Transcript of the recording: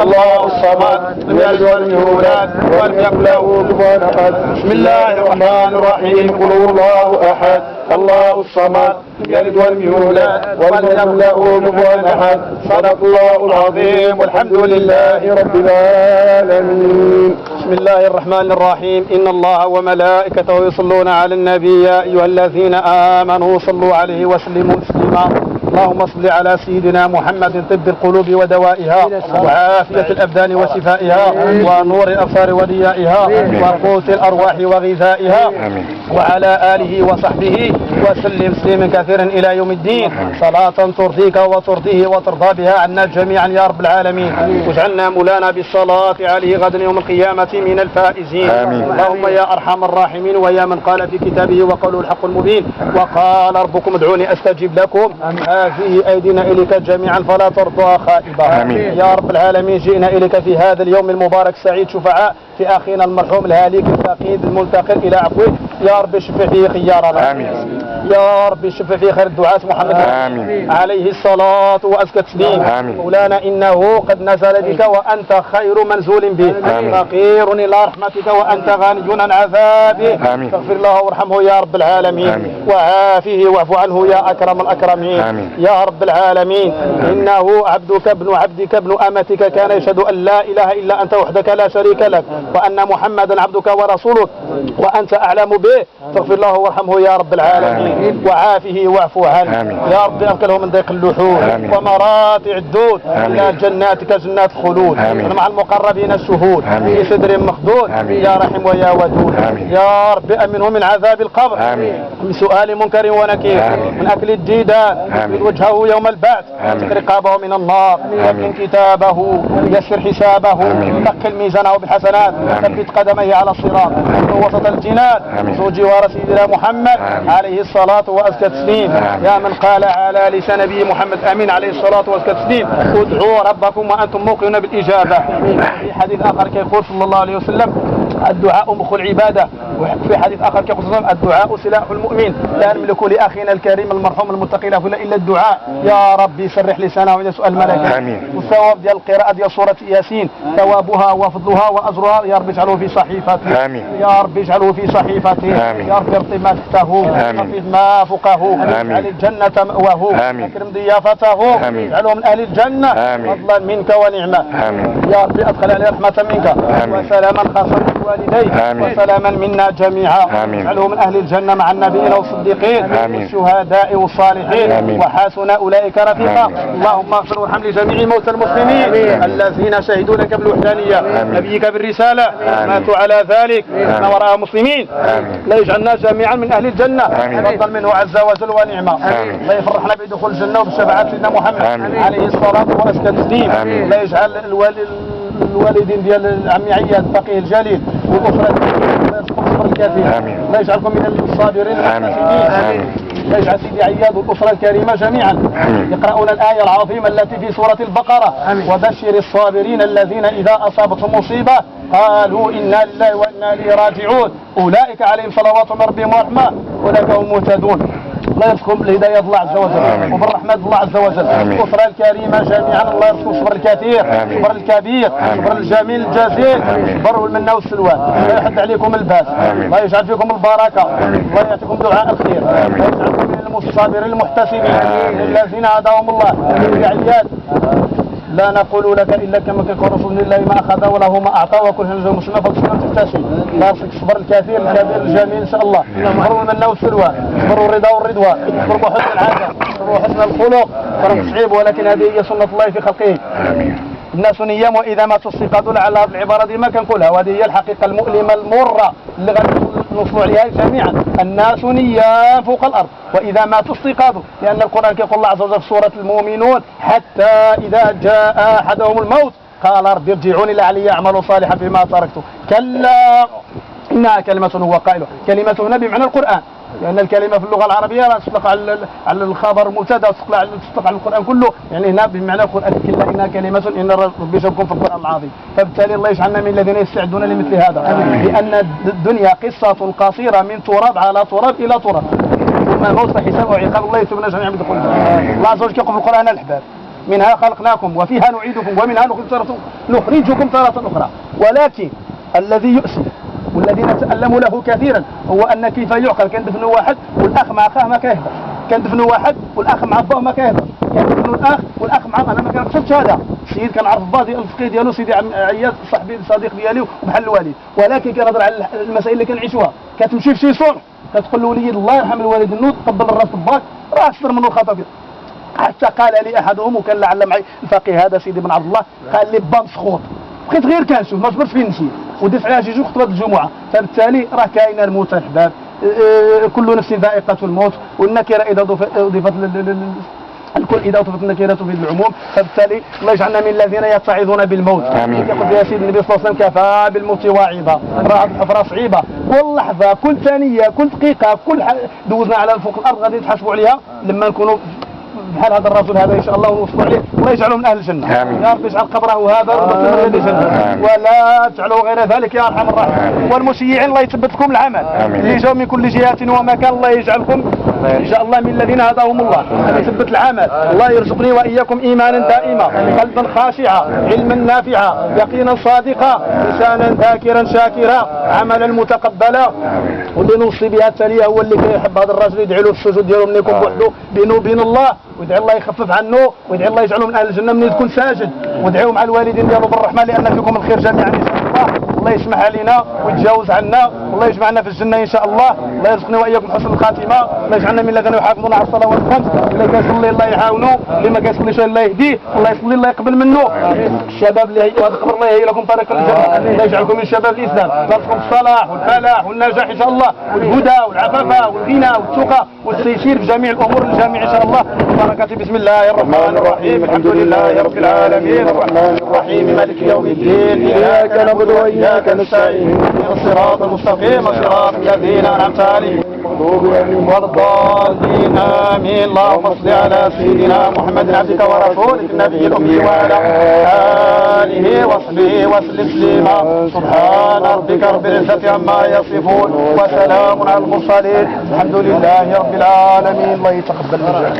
الله الصمد لم يلد ولم يولد ولم يكن له كفوا احد. بسم الله الرحمن الرحيم. قل هو الله احد الله الصمد لم يلد ولم يولد ولم يكن له كفوا احد. صدق الله العظيم والحمد لله رب العالمين. بسم الله الرحمن الرحيم. ان الله وملائكته يصلون على النبي يا ايها الذين امنوا صلوا عليه وسلموا تسليما. اللهم صل على سيدنا محمد طب القلوب ودوائها وعافية الأبدان وشفائها ونور الأبصار وديائها وقوت الأرواح وغذائها وعلى آله وصحبه وسلم تسليما كثيرا إلى يوم الدين. صلاة ترضيك وترضيه وترضى بها عنا جميعا يا رب العالمين. واجعلنا مولانا بالصلاة عليه غدا يوم القيامة من الفائزين. اللهم يا أرحم الراحمين ويا من قال في كتابه وقوله الحق المبين وقال ربكم ادعوني أستجب لكم. هذه أيدينا إليك جميعا فلا ترضى خائبا. يا رب العالمين جئنا إليك في هذا اليوم المبارك السعيد شفعاء في أخينا المرحوم الهالك الفقيد الملتقي إلى عفوك. يا رب اشفع فيه خيارنا. يا رب اشفع فيه خير الدعاة محمد عليه الصلاة وأزكى التسليم. مولانا إنه قد نزل بك وأنت خير منزول به فقير إلى رحمتك وأنت غني عن عذابه. فاغفر له وارحمه يا رب العالمين وعافه واعف عنه يا أكرم الأكرمين يا رب العالمين. إنه عبدك ابن عبدك ابن أمتك كان يشهد أن لا إله إلا أنت وحدك لا شريك لك وأن محمدا عبدك ورسولك وأنت أعلم به. فاغفر له وارحمه يا رب العالمين وعافه واعف عنه يا رب. أنقله من ضيق اللحود ومراتع الدود إلى جناتك جنات الخلود مع المقربين الشهود في صدر مخدود يا رحم ويا ودود. يا رب أمنه من عذاب القبر من سؤال منكر ونكير من أكل الديدان من وجهه يوم البعث رقابه من النار يمن كتابه يسر حسابه ثقل ميزانه بالحسنات ثبت قدميه على الصراط وسط الجنان ذو جوار سيدنا محمد عليه الصلاة وأزكى التسليم. يا من قال على لسان نبي محمد آمين عليه الصلاة وأزكى التسليم ادعوا ربكم وأنتم موقنون بالإجابة. في حديث آخر كيقول صلى الله عليه وسلم الدعاء مخ العبادة. وفي حديث آخر كيقول صلى الله عليه وسلم الدعاء سلاح المؤمن. لا نملك لأخينا الكريم المرحوم المتقي له إلا الدعاء. يا ربي سرح لسانه من سؤال الملائكة والثواب ديال القراءة ديال سورة ياسين ثوابها وفضلها وأجرها يا رب اجعله في صحيفته يا رب اجعله في صحيفته يا رب ارطب ما تحته خفض ما فوقه اجعل الجنة مأواه اكرم ضيافته اجعله من أهل الجنة فضلا منك ونعمة. يا رب أدخل عليه رحمة منك وسلاما خاصا بالوالدين وسلاما منا جميعا. اجعله من أهل الجنة مع النبيين والصديقين والشهداء والصالحين وحسن أولئك رفيقا. اللهم اغفر وارحم لجميع موتى المسلمين الذين شهدوا لك بالوحدانية نبيك بالرسالة ماتوا على ذلك احنا وراء مسلمين. لا يجعلنا جميعا من أهل الجنة فضل منه عز وجل ونعمة. لا يفرحنا بدخول الجنة وبشفاعة سيدنا محمد عليه الصلاة وأزكى التسليم. لا يجعل الوالدين ديال عمي عياد فقيه الجليل والأسرة الصبر الكثير. لا يجعلكم من الصابرين المحتسبين. لا يجعل سيدي عياد والأسرة الكريمة جميعا يقرؤون الآية العظيمة التي في سورة البقرة وبشر الصابرين الذين إذا أصابتهم مصيبة قالوا إنا لله وإنا إليه راجعون أولئك عليهم صلوات من ربهم ورحمة أولئك هم المهتدون. الله يرزقهم بالهداية الله عز وجل وبالرحمة الله عز وجل. الأسرة الكريمة جميعا الله يرزقهم الصبر الكثير الصبر الكبير الصبر الجميل الجزيل البر والمنة والسلوان. لا يحد عليكم الباس. الله يجعل فيكم البركة. الله يعطيكم دعاء الخير. الله يجعلكم من الصابرين المحتسبين الذين هداهم الله. عياد لا نقول لك إلا كما كان رسول الله ما أخذ وله ما أعطى وكل هنزل مسلمة فالصبر تحتسب. لا يرزقك الصبر الكثير الكبير الجميل إن شاء الله. البر والمنة والسلوان البر والرضا والرضوان البر وحسن العادة البر وحسن الخلق فرق صعيب ولكن هذه هي سنة الله في خلقه. الناس نيام وإذا ما تصدقوا لعل هذه العبارة دي ما كنقولها وهذه هي الحقيقة المؤلمة المرة اللي غنوصلوا عليها جميعا. الناس نيام فوق الأرض وإذا ما تصدقوا لأن القرآن كيقول الله عز وجل في سورة المؤمنون حتى إذا جاء أحدهم الموت قال رب ارجعوني لعلي أعمل صالحا فيما تركت كلا إنها كلمة هو قائلها. كلمة هنا بمعنى القرآن لأن الكلمة في اللغة العربية تطلق على الخبر المبتدا وتطلق على القرآن كله. يعني هنا بمعنى القرآن كلا إنها كلمة إن ربي يجبكم في القرآن العظيم. فبالتالي الله يجعلنا من الذين يستعدون لمثل هذا لأن الدنيا قصة قصيرة من تراب على تراب إلى تراب ثم الموت حساب وعقاب الله يثبنا جميعا بدخول الله عز وجل. يقول في القرآن الأحباب منها خلقناكم وفيها نعيدكم ومنها نخرجكم تارة أخرى. ولكن الذي يؤسف والذي نتألم له كثيرا هو أن كيف يعقل كندفنوا واحد والأخ مع أخاه ما كيهضر، كندفنوا واحد والأخ مع فاه ما كيهضر، كندفنوا الأخ والأخ مع أنا ما كنقصدش هذا. السيد كنعرف با ديال الفقيه ديالو سيدي عياض صاحبي الصديق ديالي وبحال الوالد، ولكن كنهضر على المسائل اللي كنعيشوها. كتمشي في شي صلح كتقول لوليد الله يرحم الوالد النوض قبل الراس الباك راه صدر منه الخطا. حتى قال لي احدهم وكان لعل معي الفقيه هذا سيدي بن عبد الله قال لي با مسخوط بقيت غير كنشوف ما صبرتش فين نمشي وديت عليها شي جوج خطبات الجمعه. فبالتالي راه كاين الموت احباب، كل نفس ذائقه الموت، والنكره اذا اضيفت الكل إذا أضيفت النكرة في العموم. فبالتالي الله يجعلنا من الذين يتعظون بالموت. يقول يا سيدي النبي صلى الله عليه وسلم كفى بالموت واعظة. راه هذه الحفرة صعيبة، كل لحظة كل ثانية كل دقيقة دوزنا على فوق الأرض غادي نتحاسبوا عليها لما نكونوا بحال هذا الرجل هذا ان شاء الله ونوصلوا عليه. الله يجعله من اهل الجنه يا رب، يجعل قبره هذا روضه من رياض الجنه ولا تجعله غير ذلك يا ارحم الراحمين. والمشيعين الله يثبت لكم العمل اللي جاوا من كل جهات ومكان، الله يجعلكم ان شاء الله من الذين هداهم الله، ان يثبت العمل. الله يرزقني واياكم ايمانا دائما، قلبا خاشعا، علما نافعا، يقينا صادقا، لسانا ذاكرا شاكرا، عملا متقبلا. واللي نوصي بها التاليه هو اللي كيحب هذا الرجل يدعي له في السجود ديالو من يكون بوحده بينه وبين الله، ويدعي الله يخفف عنه، ويدعي الله يجعله من اهل الجنه من يكون ساجد، وادعوا مع الوالدين ديالو بالرحمه لان فيكم الخير جميعا ان شاء الله. الله يسمح علينا ويتجاوز عنا، والله يجمعنا في الجنه ان شاء الله. الله يرزقنا واياكم حسن الخاتمه، الله يجعلنا من الذين يحافظون على الصلوات الخمس، اللي كيصلي الله يعاونه، اللي ما كيصليش الله يهديه، الله يصلي الله يقبل منه. الشباب اللي هذا القبر الله يهيئ لكم طريق الجنه، الله يجعلكم من شباب الاسلام، يرزقكم الصلاح والفلاح والنجاح ان شاء الله، والهدى والعفاف والغنى والتقى والتيسير في جميع الامور الجامعه ان شاء الله. بركه بسم الله الرحمن الرحيم، الحمد لله رب العالمين، الرحمن الرحيم، مالك يوم الدين، اياك نعبد واياك نستعين، الصراط المستقيم صراط الذين انعمت عليهم غير الضالين امين. اللهم صل على سيدنا محمد عبدك ورسولك النبي الامي وعلى اله وصحبه وسلم تسليما. سبحان ربك رب العزه عما يصفون وسلام على المرسلين، الحمد لله رب العالمين. الله يتقبل منا.